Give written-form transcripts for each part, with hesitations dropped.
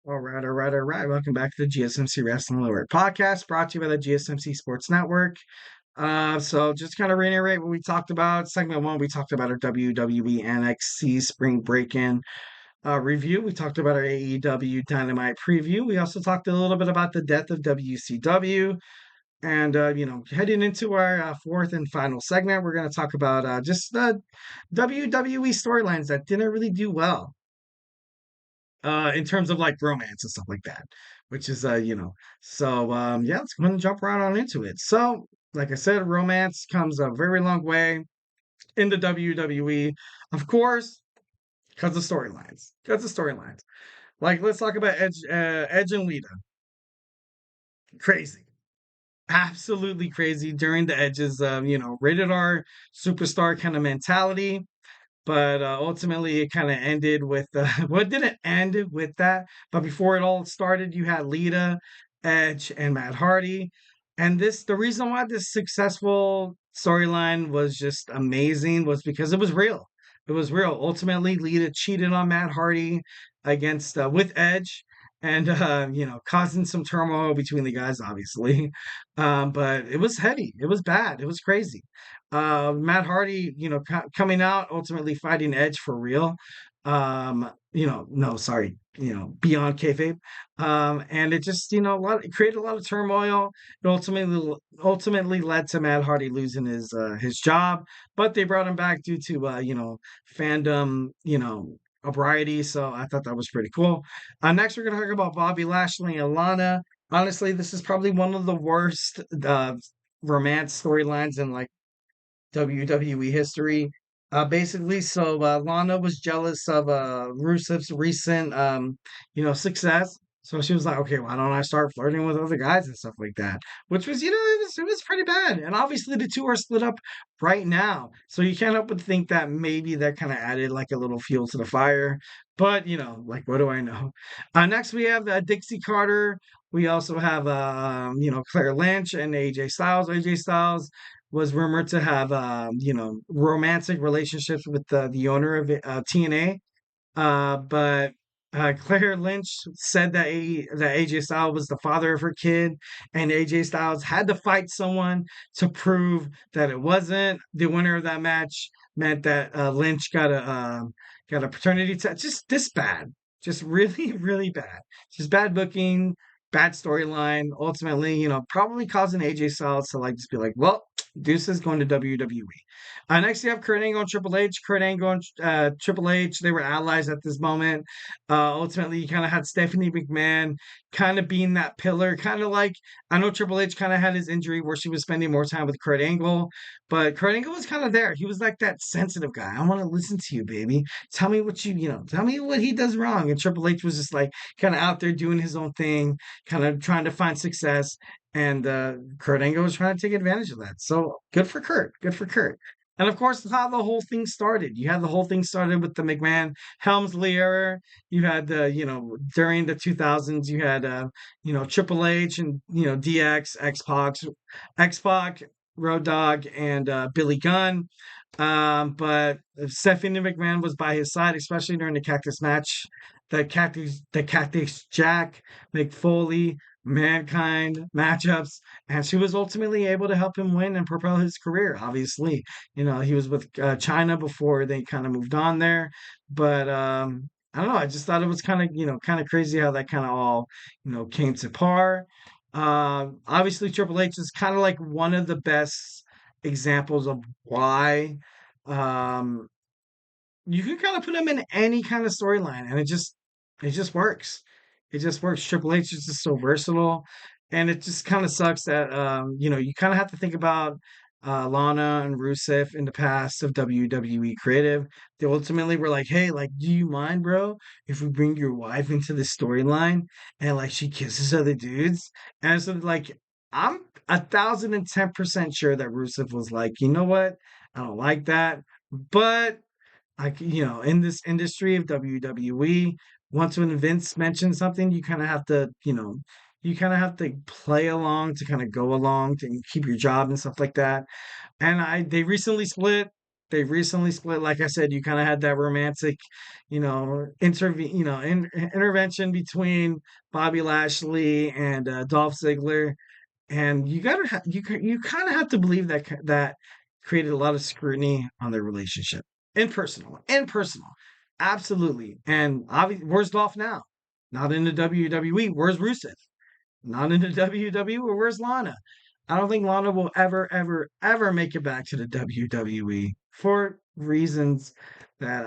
All right. Welcome back to the GSMC Wrestling Laureate Podcast, brought to you by the GSMC Sports Network. So just kind of reiterate what we talked about. Segment one, we talked about our WWE NXT Spring Break-In review. We talked about our AEW Dynamite preview. We also talked a little bit about the death of WCW. And, heading into our fourth and final segment, we're going to talk about just the WWE storylines that didn't really do well in terms of like romance and stuff like that, which is yeah, let's go ahead and jump right on into it. So, like I said, romance comes a very long way in the WWE, of course, because of storylines. Like, let's talk about Edge and Lita. Crazy, absolutely crazy during the Edge's, rated R superstar kind of mentality. But ultimately, it kind of ended with well, it didn't end with that. But before it all started, you had Lita, Edge, and Matt Hardy. And the reason why this successful storyline was just amazing was because it was real. It was real. Ultimately, Lita cheated on Matt Hardy against with Edge, and causing some turmoil between the guys, obviously. But it was heady. It was bad. It was crazy. Matt Hardy, coming out, ultimately fighting Edge for real. No, sorry, beyond kayfabe. And it just, it created a lot of turmoil. It ultimately led to Matt Hardy losing his job, but they brought him back due to fandom, variety. So I thought that was pretty cool. Next, we're gonna talk about Bobby Lashley and Lana. Honestly, this is probably one of the worst romance storylines in like WWE history. Basically, so Lana was jealous of Rusev's recent, success. So she was like, okay, why don't I start flirting with other guys and stuff like that? Which was, it was pretty bad. And obviously, the two are split up right now. So you can't help but think that maybe that kind of added like a little fuel to the fire. But like, what do I know? Next, we have Dixie Carter. We also have, Claire Lynch and AJ Styles. AJ Styles was rumored to have, romantic relationships with the owner of TNA. But Claire Lynch said that AJ Styles was the father of her kid, and AJ Styles had to fight someone to prove that it wasn't. The winner of that match meant that Lynch got a paternity test. Just this bad, just really really bad. Just bad booking, bad storyline. Ultimately, probably causing AJ Styles to like just be like, well. Deuce is going to WWE. Next, you have Kurt Angle and Triple H. Kurt Angle and Triple H, they were allies at this moment. Ultimately, you kind of had Stephanie McMahon kind of being that pillar, kind of like, I know Triple H kind of had his injury where she was spending more time with Kurt Angle, but Kurt Angle was kind of there. He was like that sensitive guy. I want to listen to you, baby. Tell me what tell me what he does wrong. And Triple H was just like kind of out there doing his own thing, kind of trying to find success. And Kurt Angle was trying to take advantage of that. So good for Kurt. Good for Kurt. And of course, how the whole thing started. You had the whole thing started with the McMahon Helmsley era. You had during the 2000s, you had, Triple H and, DX, X-Pac, Road Dogg, and Billy Gunn. But Stephanie McMahon was by his side, especially during the Cactus match. The Cactus Jack, Mick Foley, Mankind matchups, and she was ultimately able to help him win and propel his career. Obviously, he was with China before they kind of moved on there, but I don't know. I just thought it was kind of crazy how that kind of all came to par. Obviously, Triple H is kind of like one of the best examples of why um, you can kind of put him in any kind of storyline, and it just works. It just works. Triple H is just so versatile, and it just kind of sucks that you kind of have to think about Lana and Rusev in the past of WWE creative. They ultimately were like, "Hey, like, do you mind, bro, if we bring your wife into the storyline and like she kisses other dudes?" And so like, I'm 1,010% sure that Rusev was like, "You know what? I don't like that." But in this industry of WWE, once when Vince mentions something, you kind of have to play along to kind of go along to keep your job and stuff like that. And they recently split. They recently split. Like I said, you kind of had that romantic, intervention between Bobby Lashley and Dolph Ziggler, and you kind of have to believe that that created a lot of scrutiny on their relationship, in personal, absolutely. And obviously, where's Dolph now? Not in the WWE. Where's Rusev? Not in the WWE. Where's Lana? I don't think Lana will ever, ever, ever make it back to the WWE for reasons that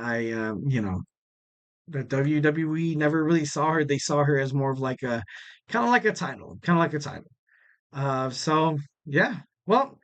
the WWE never really saw her. They saw her as more of like a kind of like a title, kind of like a title. So yeah. Well,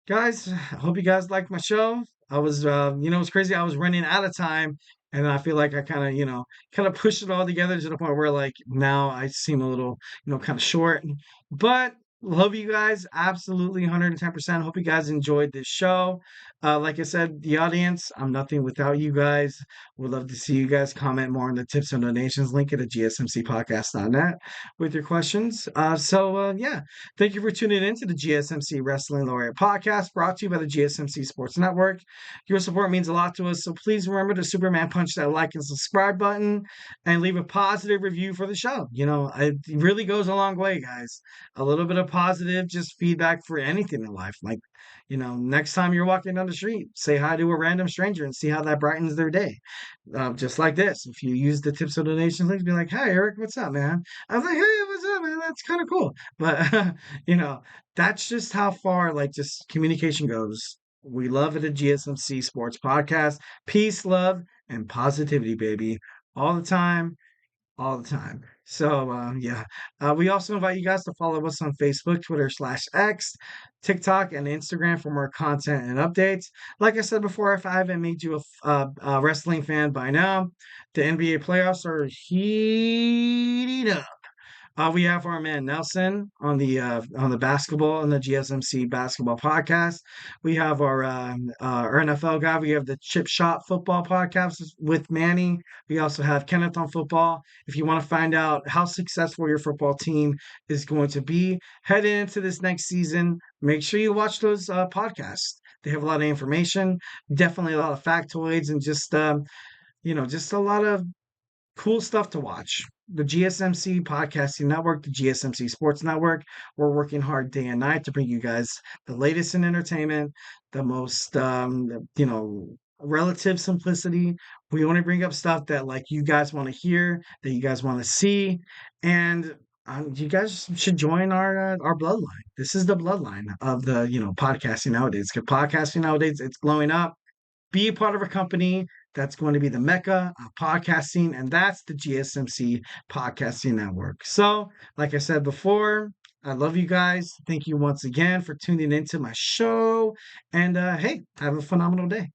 guys, I hope you guys liked my show. I was, it's crazy. I was running out of time, and I feel like I kind of, kind of pushed it all together to the point where, like, now I seem a little, kind of short. But love you guys, absolutely 110%. Hope you guys enjoyed this show. Like I said, the audience, I'm nothing without you guys. Would love to see you guys comment more on the tips and donations link at the gsmcpodcast.net with your questions. Yeah. Thank you for tuning in to the GSMC Wrestling Laureate Podcast, brought to you by the GSMC Sports Network. Your support means a lot to us, so please remember to Superman punch that like and subscribe button and leave a positive review for the show. It really goes a long way, guys. A little bit of positive, just feedback for anything in life. Like, next time you're walking down the street, say hi to a random stranger and see how that brightens their day. Just like this. If you use the tips or donations links, be like, "Hey, Eric, what's up, man?" I was like, "Hey, what's up, man? That's kind of cool." But that's just how far like just communication goes. We love it at GSMC Sports Podcast. Peace, love, and positivity, baby. All the time, all the time. So yeah, we also invite you guys to follow us on Facebook, Twitter/X, TikTok, and Instagram for more content and updates. Like I said before, if I haven't made you a wrestling fan by now, the NBA playoffs are heating up. We have our man Nelson on the basketball on the GSMC basketball podcast. We have our NFL guy. We have the Chip Shot football podcast with Manny. We also have Kenneth on football. If you want to find out how successful your football team is going to be heading into this next season, make sure you watch those podcasts. They have a lot of information, definitely a lot of factoids, and just a lot of cool stuff to watch. The GSMC Podcasting Network, the GSMC Sports Network, we're working hard day and night to bring you guys the latest in entertainment, the most, relative simplicity. We only bring up stuff that like you guys want to hear, that you guys want to see, and you guys should join our bloodline. This is the bloodline of the podcasting nowadays. 'Cause podcasting nowadays, it's blowing up. Be a part of a company that's going to be the mecca of podcasting, and that's the GSMC Podcasting Network. So, like I said before, I love you guys. Thank you once again for tuning into my show. And hey, have a phenomenal day.